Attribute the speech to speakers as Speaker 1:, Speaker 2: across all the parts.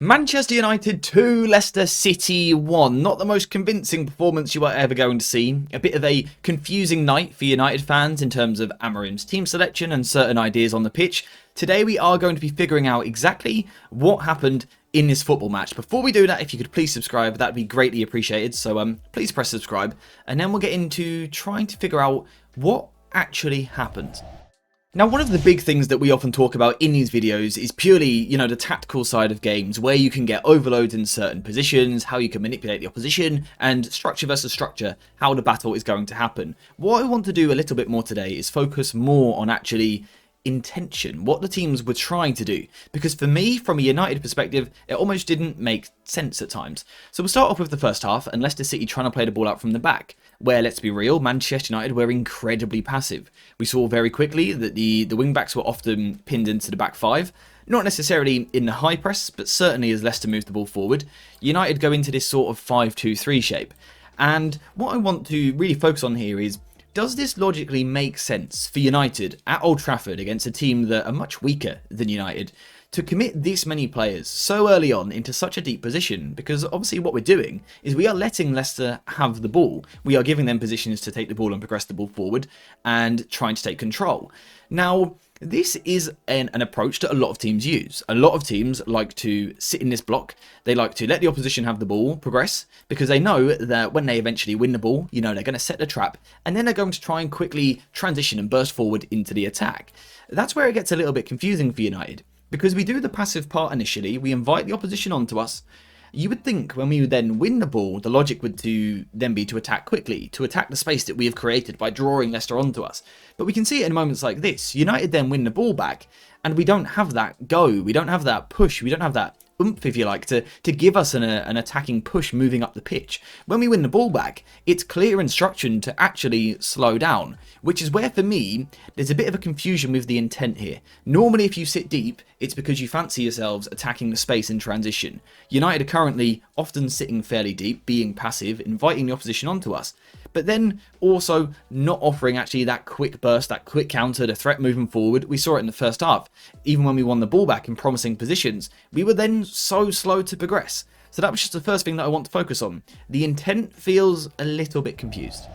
Speaker 1: Manchester United 2, Leicester City 1. Not the most convincing performance you are ever going to see. A bit of a confusing night for United fans in terms of Amorim's team selection and certain ideas on the pitch. Today we are going to be figuring out exactly what happened in this football match. Before we do that, if you could please subscribe, that'd be greatly appreciated. So please press subscribe, and then we'll get into trying to figure out what actually happened. Now, one of the big things that we often talk about in these videos is purely, the tactical side of games, where you can get overloads in certain positions, how you can manipulate the opposition, and structure versus structure, how the battle is going to happen. What I want to do a little bit more today is focus more on actually intention, what the teams were trying to do, because for me, from a United perspective, it almost didn't make sense at times. So we'll start off with the first half and Leicester City trying to play the ball out from the back, where, let's be real, Manchester United were incredibly passive. We saw very quickly that the wing-backs were often pinned into the back five, not necessarily in the high press, but certainly as Leicester moved the ball forward. United go into this sort of 5-2-3 shape, and what I want to really focus on here is, does this logically make sense for United at Old Trafford against a team that are much weaker than United to commit this many players so early on into such a deep position? Because obviously what we're doing is we are letting Leicester have the ball. We are giving them positions to take the ball and progress the ball forward and trying to take control. Now, this is an approach that a lot of teams use. A lot of teams like to sit in this block. They like to let the opposition have the ball, progress, because they know that when they eventually win the ball, they're going to set the trap, and then they're going to try and quickly transition and burst forward into the attack. That's where it gets a little bit confusing for United, because we do the passive part initially, we invite the opposition onto us. You would think when we would then win the ball, the logic would then be to attack quickly, to attack the space that we have created by drawing Leicester onto us. But we can see it in moments like this. United then win the ball back, and we don't have that go, we don't have that push, we don't have that oomph, if you like, to give us an attacking push moving up the pitch. When we win the ball back, it's clear instruction to actually slow down, which is where, for me, there's a bit of a confusion with the intent here. Normally, if you sit deep, it's because you fancy yourselves attacking the space in transition. United are currently often sitting fairly deep, being passive, inviting the opposition onto us, but then also not offering actually that quick burst, that quick counter, the threat moving forward. We saw it in the first half. Even when we won the ball back in promising positions, we were then so slow to progress. So that was just the first thing that I want to focus on. The intent feels a little bit confused.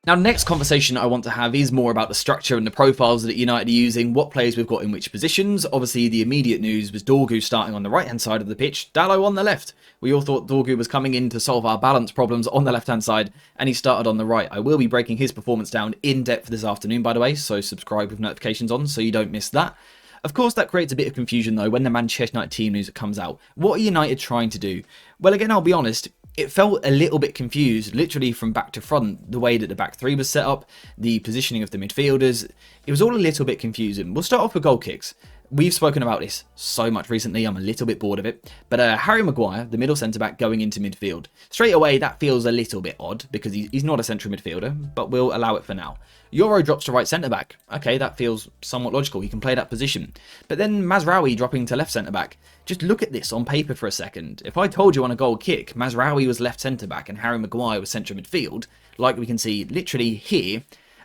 Speaker 1: Now, the next conversation I want to have is more about the structure and the profiles that United are using, what players we've got in which positions. Obviously, the immediate news was Dorgu starting on the right-hand side of the pitch, Dalot on the left. We all thought Dorgu was coming in to solve our balance problems on the left-hand side, and he started on the right. I will be breaking his performance down in depth this afternoon, by the way, so subscribe with notifications on so you don't miss that. Of course, that creates a bit of confusion, though, when the Manchester United team news comes out. What are United trying to do? Well, again, I'll be honest, it felt a little bit confused, literally from back to front, the way that the back three was set up, the positioning of the midfielders. It was all a little bit confusing. We'll start off with goal kicks. We've spoken about this so much recently, I'm a little bit bored of it. But Harry Maguire, the middle centre-back, going into midfield. Straight away, that feels a little bit odd, because he's not a central midfielder, but we'll allow it for now. Euro drops to right centre-back. Okay, that feels somewhat logical, he can play that position. But then Mazraoui dropping to left centre-back. Just look at this on paper for a second. If I told you on a goal kick, Mazraoui was left centre-back and Harry Maguire was central midfield, like we can see literally here,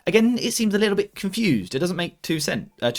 Speaker 1: again, it seems a little bit confused. It doesn't make too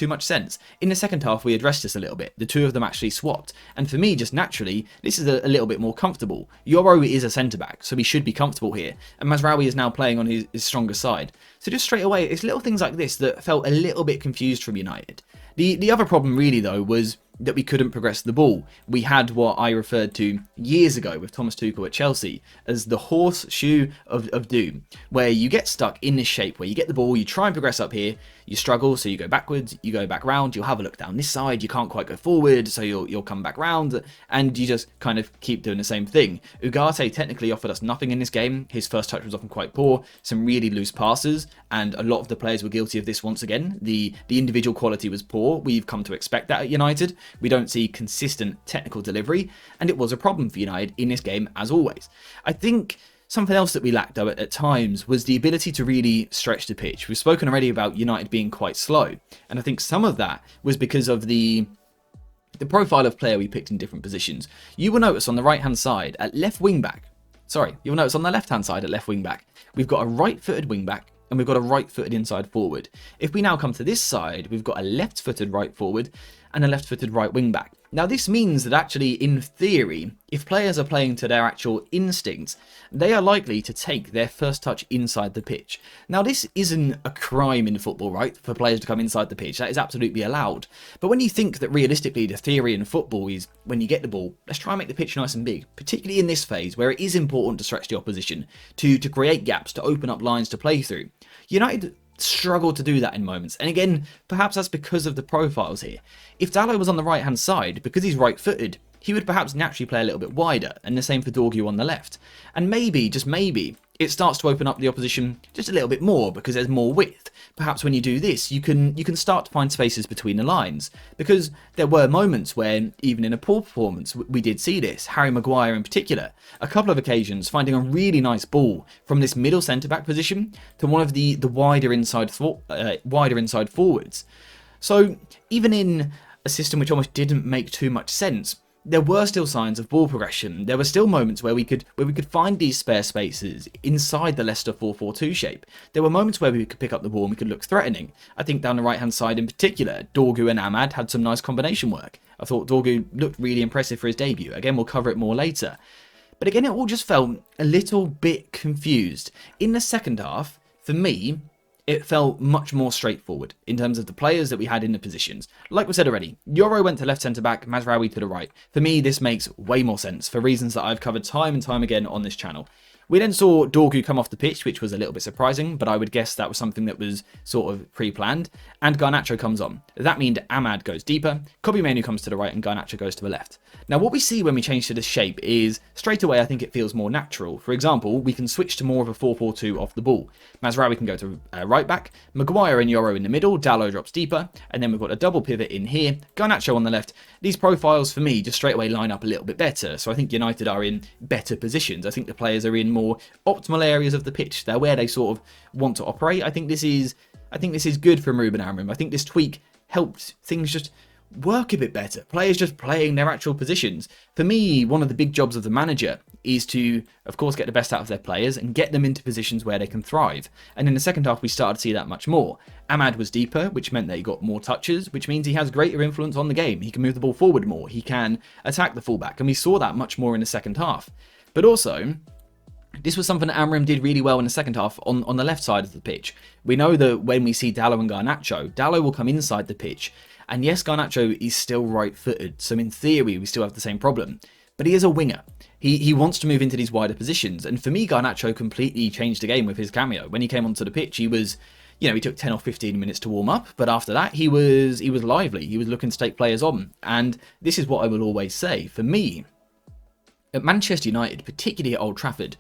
Speaker 1: much sense. In the second half, we addressed this a little bit. The two of them actually swapped. And for me, just naturally, this is a little bit more comfortable. Euro is a centre-back, so he should be comfortable here. And Mazraoui is now playing on his stronger side. So just straight away, it's little things like this that felt a little bit confused from United. The other problem really, though, was that we couldn't progress the ball. We had what I referred to years ago with Thomas Tuchel at Chelsea as the horseshoe of doom, where you get stuck in this shape where you get the ball, you try and progress up here, you struggle, so you go backwards, you go back round, you'll have a look down this side, you can't quite go forward, so you'll come back round, and you just kind of keep doing the same thing. Ugarte technically offered us nothing in this game. His first touch was often quite poor, some really loose passes, and a lot of the players were guilty of this once again. The individual quality was poor. We've come to expect that at United. We don't see consistent technical delivery, and it was a problem for United in this game as always. I think something else that we lacked, though, at times was the ability to really stretch the pitch. We've spoken already about United being quite slow, and I think some of that was because of the profile of player we picked in different positions. You will notice on the right-hand side at left wing-back, you'll notice on the left-hand side at left wing-back, we've got a right-footed wing-back, and we've got a right-footed inside forward. If we now come to this side, we've got a left-footed right forward and a left-footed right wing-back. Now this means that actually, in theory, if players are playing to their actual instincts, they are likely to take their first touch inside the pitch. Now this isn't a crime in football, right, for players to come inside the pitch. That is absolutely allowed. But when you think that realistically the theory in football is when you get the ball, let's try and make the pitch nice and big, particularly in this phase where it is important to stretch the opposition, to create gaps, to open up lines to play through. United struggle to do that in moments, and again, perhaps that's because of the profiles here. If Dalot was on the right hand side, because he's right footed, he would perhaps naturally play a little bit wider, and the same for Dorgu on the left. And maybe, just maybe, it starts to open up the opposition just a little bit more because there's more width. Perhaps when you do this, you can start to find spaces between the lines. Because there were moments where, even in a poor performance, we did see this. Harry Maguire in particular, a couple of occasions finding a really nice ball from this middle centre-back position to one of the wider inside forwards. So even in a system which almost didn't make too much sense, there were still signs of ball progression. There were still moments where we could find these spare spaces inside the Leicester 4-4-2 shape. There were moments where we could pick up the ball and we could look threatening. I think down the right-hand side in particular, Dorgu and Ahmad had some nice combination work. I thought Dorgu looked really impressive for his debut. Again, we'll cover it more later. But again, it all just felt a little bit confused. In the second half, for me, it felt much more straightforward in terms of the players that we had in the positions. Like we said already, Yoro went to left centre-back, Mazraoui to the right. For me, this makes way more sense for reasons that I've covered time and time again on this channel. We then saw Dorgu come off the pitch, which was a little bit surprising, but I would guess that was something that was sort of pre-planned. And Garnacho comes on. That means Ahmad goes deeper, Kobbie Mainoo comes to the right, and Garnacho goes to the left. Now, what we see when we change to this shape is, straight away, I think it feels more natural. For example, we can switch to more of a 4-4-2 off the ball. Mazraoui can go to right back, Maguire and Yoro in the middle, Dalot drops deeper, and then we've got a double pivot in here, Garnacho on the left. These profiles, for me, just straight away line up a little bit better. So I think United are in better positions. I think the players are in more optimal areas of the pitch. They're where they sort of want to operate. I think this is good from Ruben Amorim. I think this tweak helped things just work a bit better. Players just playing their actual positions. For me, one of the big jobs of the manager is to, of course, get the best out of their players and get them into positions where they can thrive. And in the second half, we started to see that much more. Ahmad was deeper, which meant that he got more touches, which means he has greater influence on the game. He can move the ball forward more. He can attack the fullback. And we saw that much more in the second half. But also, this was something that Amorim did really well in the second half on the left side of the pitch. We know that when we see Dalot and Garnacho, Dalot will come inside the pitch. And yes, Garnacho is still right-footed, so in theory we still have the same problem. But he is a winger. He wants to move into these wider positions. And for me, Garnacho completely changed the game with his cameo. When he came onto the pitch, he was, he took 10 or 15 minutes to warm up. But after that, he was lively. He was looking to take players on. And this is what I will always say. For me, at Manchester United, particularly at Old Trafford,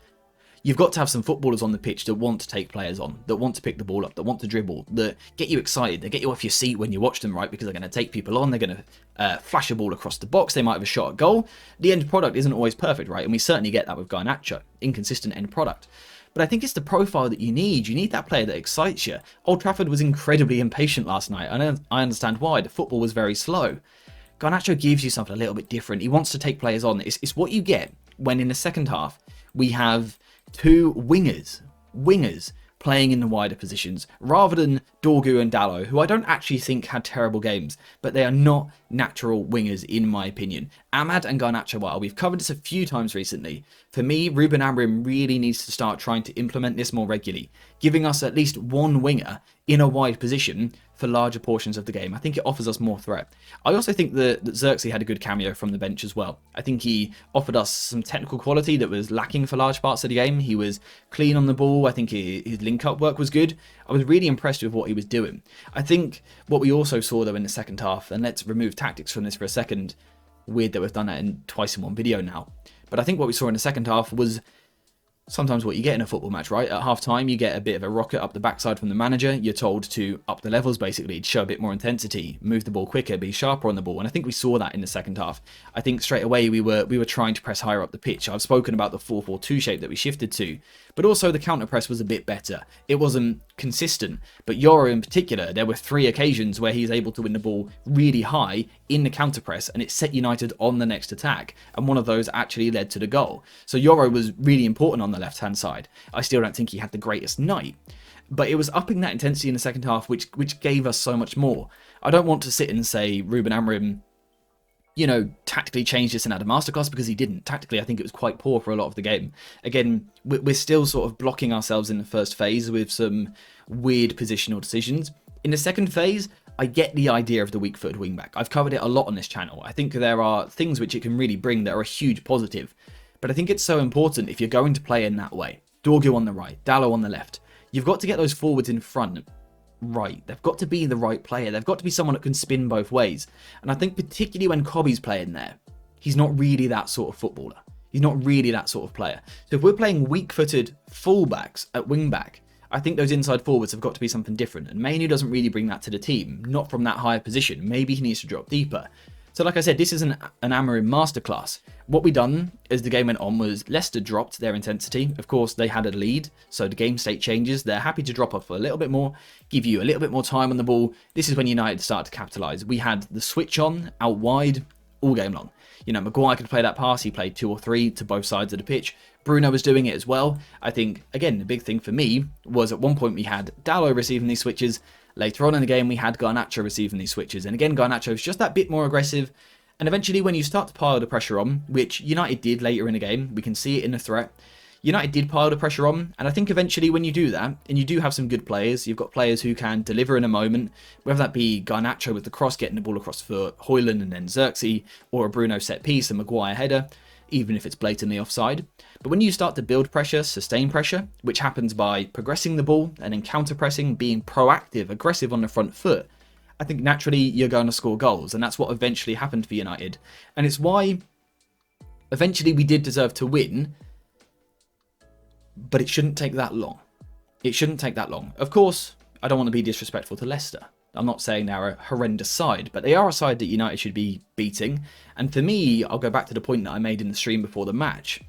Speaker 1: you've got to have some footballers on the pitch that want to take players on, that want to pick the ball up, that want to dribble, that get you excited, that get you off your seat when you watch them, right? Because they're going to take people on, they're going to flash a ball across the box, they might have a shot at goal. The end product isn't always perfect, right? And we certainly get that with Garnacho, inconsistent end product. But I think it's the profile that you need. You need that player that excites you. Old Trafford was incredibly impatient last night, and I understand why. The football was very slow. Garnacho gives you something a little bit different. He wants to take players on. It's what you get when in the second half we have two wingers playing in the wider positions, rather than Dorgu and Dalot, who I don't actually think had terrible games, but they are not natural wingers in my opinion. Ahmad and Garnacho are. We've covered this a few times recently. For me, Ruben Amorim really needs to start trying to implement this more regularly, giving us at least one winger in a wide position for larger portions of the game. I think it offers us more threat. I also think that Xerxes had a good cameo from the bench as well. I think he offered us some technical quality that was lacking for large parts of the game. He was clean on the ball. I think his link-up work was good. I was really impressed with what he was doing. I think what we also saw, though, in the second half, and let's remove tactics from this for a second. Weird that we've done that twice in one video now. But I think what we saw in the second half was sometimes what you get in a football match, right? At half-time, you get a bit of a rocket up the backside from the manager. You're told to up the levels, basically, to show a bit more intensity, move the ball quicker, be sharper on the ball. And I think we saw that in the second half. I think straight away we were trying to press higher up the pitch. I've spoken about the 4-4-2 shape that we shifted to, but also the counter-press was a bit better. It wasn't consistent, but Yoro in particular, there were 3 occasions where he's able to win the ball really high in the counter-press, and it set United on the next attack, and one of those actually led to the goal. So Yoro was really important on the left-hand side. I still don't think he had the greatest night, but it was upping that intensity in the second half, which gave us so much more. I don't want to sit and say Ruben Amorim tactically change this and add a masterclass, because he didn't. Tactically, I think it was quite poor for a lot of the game. Again, we're still sort of blocking ourselves in the first phase with some weird positional decisions. In the second phase, I get the idea of the weak-footed wingback. I've covered it a lot on this channel. I think there are things which it can really bring that are a huge positive. But I think it's so important if you're going to play in that way. Dorgu on the right, Dalot on the left. You've got to get those forwards in front right. They've got to be the right player. They've got to be someone that can spin both ways. And I think particularly when Cobby's playing there, he's not really that sort of footballer. He's not really that sort of player. So if we're playing weak-footed fullbacks at wing-back, I think those inside forwards have got to be something different. And Mainu doesn't really bring that to the team, not from that higher position. Maybe he needs to drop deeper. So like I said, this is an Amorim masterclass. What we done as the game went on was Leicester dropped their intensity. Of course, they had a lead, so the game state changes. They're happy to drop off a little bit more, give you a little bit more time on the ball. This is when United start to capitalise. We had the switch on out wide all game long. Maguire could play that pass. He played 2 or 3 to both sides of the pitch. Bruno was doing it as well. I think, again, the big thing for me was at one point we had Dalot receiving these switches. Later on in the game, we had Garnacho receiving these switches. And again, Garnacho is just that bit more aggressive. And eventually, when you start to pile the pressure on, which United did later in the game, we can see it in the threat. United did pile the pressure on. And I think eventually when you do that, and you do have some good players, you've got players who can deliver in a moment, whether that be Garnacho with the cross, getting the ball across for Højlund and then Xerxes, or a Bruno set piece, a Maguire header, even if it's blatantly offside. But when you start to build pressure, sustain pressure, which happens by progressing the ball and then counter-pressing, being proactive, aggressive on the front foot, I think naturally you're going to score goals. And that's what eventually happened for United. And it's why eventually we did deserve to win, but it shouldn't take that long. It shouldn't take that long. Of course, I don't want to be disrespectful to Leicester. I'm not saying they're a horrendous side, but they are a side that United should be beating. And for me, I'll go back to the point that I made in the stream before the match.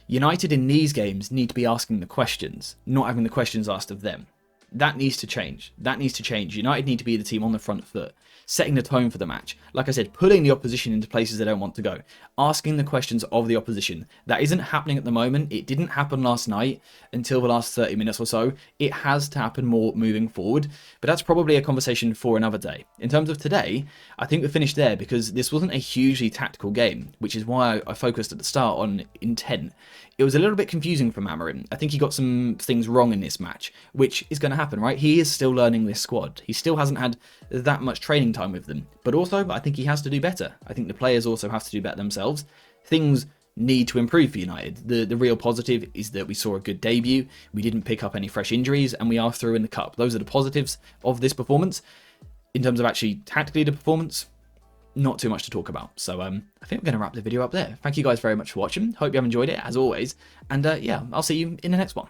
Speaker 1: United in these games need to be asking the questions, not having the questions asked of them. That needs to change. That needs to change. United need to be the team on the front foot, setting the tone for the match. Like I said, putting the opposition into places they don't want to go, asking the questions of the opposition. That isn't happening at the moment. It didn't happen last night until the last 30 minutes or so. It has to happen more moving forward, but that's probably a conversation for another day. In terms of today, I think we're finished there because this wasn't a hugely tactical game, which is why I focused at the start on intent. It was a little bit confusing from Amorim. I think he got some things wrong in this match, which is going to happen, right? He is still learning this squad. He still hasn't had that much training time with them. But also, I think he has to do better. I think the players also have to do better themselves. Things need to improve for United. The real positive is that we saw a good debut. We didn't pick up any fresh injuries, and we are through in the cup. Those are the positives of this performance. In terms of actually tactically the performance, not too much to talk about. So I think we're going to wrap the video up there. Thank you guys very much for watching. Hope you have enjoyed it, as always. And yeah, I'll see you in the next one.